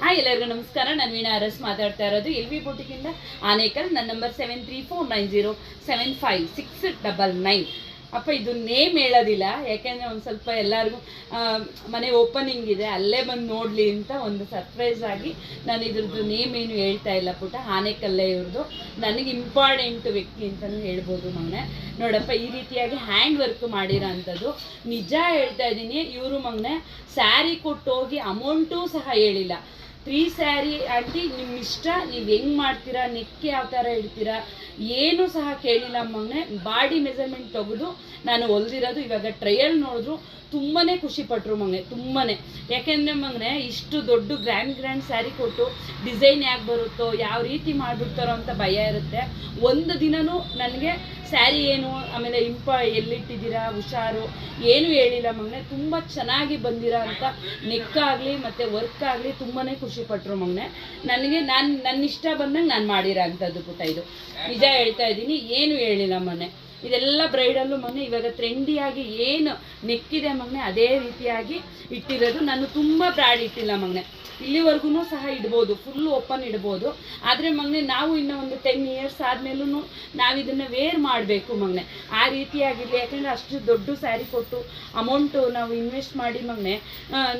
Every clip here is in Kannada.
ಎಲ್ಲರಿಗೂ ನಮಸ್ಕಾರ. ನಾನು ವೀಣಾ ಅರಸ್ ಮಾತಾಡ್ತಾ ಇರೋದು LV ಬೂಟಿಕಿಂದ ಆನೇಕಲ್. ನನ್ನ ನಂಬರ್ 7349075699. ಅಪ್ಪ ಇದು ನೇಮ್ ಹೇಳೋದಿಲ್ಲ, ಯಾಕೆಂದರೆ ಒಂದು ಸ್ವಲ್ಪ ಎಲ್ಲರಿಗೂ ಮನೆ ಓಪನಿಂಗ್ ಇದೆ, ಅಲ್ಲೇ ಬಂದು ನೋಡಲಿ ಅಂತ ಒಂದು ಸರ್ಪ್ರೈಸ್ ಆಗಿ ನಾನು ಇದ್ರದ್ದು ನೇಮ್ ಏನು ಹೇಳ್ತಾ ಇಲ್ಲ ಪುಟ. ಆನೇಕಲ್ಲೇ ಇವ್ರದ್ದು ನನಗೆ ಇಂಪಾರ್ಟೆಂಟ್ ವ್ಯಕ್ತಿ ಅಂತಲೂ ಹೇಳ್ಬೋದು ಮಗನೆ. ನೋಡಪ್ಪ, ಈ ರೀತಿಯಾಗಿ ಹ್ಯಾಂಡ್ ವರ್ಕ್ ಮಾಡಿರೋ ಅಂಥದ್ದು ನಿಜ ಹೇಳ್ತಾ ಇದ್ದೀನಿ. ಇವರು ಮಗನೆ ಸ್ಯಾರಿ ಕೊಟ್ಟು ಹೋಗಿ ಅಮೌಂಟೂ ಸಹ ಹೇಳಿಲ್ಲ. 3 ಸ್ಯಾರಿ ಆಂಟಿ, ನಿಮ್ಮ ಇಷ್ಟ, ನೀವು ಹೆಂಗೆ ಮಾಡ್ತೀರಾ, ನೆಕ್ ಯಾವ ಥರ ಇಡ್ತೀರಾ ಏನೂ ಸಹ ಕೇಳಿಲ್ಲ ಮಗನೆ. ಬಾಡಿ ಮೆಜರ್ಮೆಂಟ್ ತೆಗೆದು ನಾನು ಹೊಲ್ದಿರೋದು. ಇವಾಗ ಟ್ರಯಲ್ ನೋಡಿದ್ರು ತುಂಬಾ ಖುಷಿಪಟ್ಟರು ಮಗನೆ, ತುಂಬಾ. ಯಾಕೆಂದರೆ ಮಗನೆ ಇಷ್ಟು ದೊಡ್ಡ ಗ್ರ್ಯಾಂಡ್ ಸ್ಯಾರಿ ಕೊಟ್ಟು ಡಿಸೈನ್ ಯಾಕೆ ಬರುತ್ತೋ, ಯಾವ ರೀತಿ ಮಾಡಿಬಿಡ್ತಾರೋ ಅಂತ ಭಯ ಇರುತ್ತೆ. ಒಂದು ದಿನವೂ ನನಗೆ ಸ್ಯಾರಿ ಏನು, ಆಮೇಲೆ ಎಲ್ಲಿಟ್ಟಿದ್ದೀರಾ, ಹುಷಾರು ಏನೂ ಹೇಳಿಲ್ಲ ಮಗನೆ. ತುಂಬ ಚೆನ್ನಾಗಿ ಬಂದಿರೋ ಅಂತ ನೆಕ್ಕಾಗಲಿ ಮತ್ತು ವರ್ಕ್ ಆಗಲಿ ತುಂಬಾ ಖುಷಿಪಟ್ಟರು ಮಗನೆ. ನನಗೆ ನನ್ನ ಇಷ್ಟ ಬಂದಂಗೆ ನಾನು ಮಾಡಿರೋ ಅಂಥದ್ದು ಪುಟ. ಇದು ನಿಜ ಹೇಳ್ತಾ ಇದ್ದೀನಿ, ಏನು ಹೇಳಿಲ್ಲ ಮಗನೆ. ಇದೆಲ್ಲ ಬ್ರೈಡಲ್ಲು ಮಗನೆ ಇವಾಗ ಟ್ರೆಂಡಿಯಾಗಿ ಏನು ನೆಕ್ಕಿದೆ ಮಗನೆ ಅದೇ ರೀತಿಯಾಗಿ ಇಟ್ಟಿರೋದು. ನಾನು ತುಂಬ ಬ್ರಾಡ್ ಇಟ್ಟಿಲ್ಲ ಮಗನೆ. ಇಲ್ಲಿವರೆಗೂ ಸಹ ಇಡ್ಬೋದು, ಫುಲ್ಲು ಓಪನ್ ಇಡ್ಬೋದು. ಆದರೆ ಮಗನೆ ನಾವು ಇನ್ನೂ ಒಂದು 10 ಇಯರ್ಸ್ ಆದಮೇಲೂ ನಾವು ಇದನ್ನು ವೇರ್ ಮಾಡಬೇಕು ಮಗನೆ, ಆ ರೀತಿಯಾಗಿರಲಿ. ಯಾಕೆಂದರೆ ಅಷ್ಟು ದೊಡ್ಡ ಸ್ಯಾರಿ ಕೊಟ್ಟು ಅಮೌಂಟು ನಾವು ಇನ್ವೆಸ್ಟ್ ಮಾಡಿ ಮಗನೆ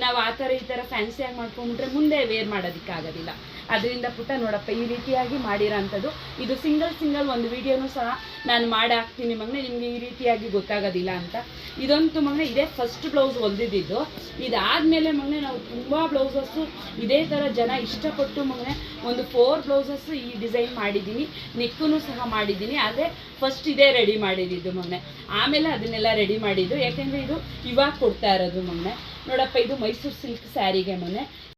ನಾವು ಆ ಥರ ಈ ಥರ ಫ್ಯಾನ್ಸಿಯಾಗಿ ಮಾಡ್ಕೊಂಡ್ಬಿಟ್ರೆ ಮುಂದೆ ವೇರ್ ಮಾಡೋದಕ್ಕಾಗೋದಿಲ್ಲ. ಅದರಿಂದ ಪುಟ್ಟ ನೋಡಪ್ಪ, ಈ ರೀತಿಯಾಗಿ ಮಾಡಿರೋ ಅಂಥದ್ದು. ಇದು ಸಿಂಗಲ್ ಒಂದು ವೀಡಿಯೋನೂ ಸಹ ನಾನು ಮಾಡಿ ಹಾಕ್ತೀನಿ ಮಗನೆ, ನಿಮಗೆ ಈ ರೀತಿಯಾಗಿ ಗೊತ್ತಾಗೋದಿಲ್ಲ ಅಂತ. ಇದಂತೂ ಮಗನೆ ಇದೇ ಫಸ್ಟ್ ಬ್ಲೌಸ್ ಹೊಲ್ದಿದ್ದು. ಇದಾದಮೇಲೆ ಮಗನೆ ನಾವು ತುಂಬ ಬ್ಲೌಸಸ್ಸು ಇದೇ ಥರ ಜನ ಇಷ್ಟಪಟ್ಟು ಮಗನೆ ಒಂದು 4 ಬ್ಲೌಸಸ್ಸು ಈ ಡಿಸೈನ್ ಮಾಡಿದ್ದೀನಿ, ನೆಕ್ಕೂ ಸಹ ಮಾಡಿದ್ದೀನಿ. ಆದರೆ ಫಸ್ಟ್ ಇದೇ ರೆಡಿ ಮಾಡಿದ್ದು ಮಗನೆ, ಆಮೇಲೆ ಅದನ್ನೆಲ್ಲ ರೆಡಿ ಮಾಡಿದ್ದು. ಯಾಕೆಂದರೆ ಇದು ಇವಾಗ ಕೊಡ್ತಾ ಇರೋದು ಮಗನೆ. ನೋಡಪ್ಪ, ಇದು ಮೈಸೂರು ಸಿಲ್ಕ್ ಸ್ಯಾರಿಗೆ ಮಗನೆ.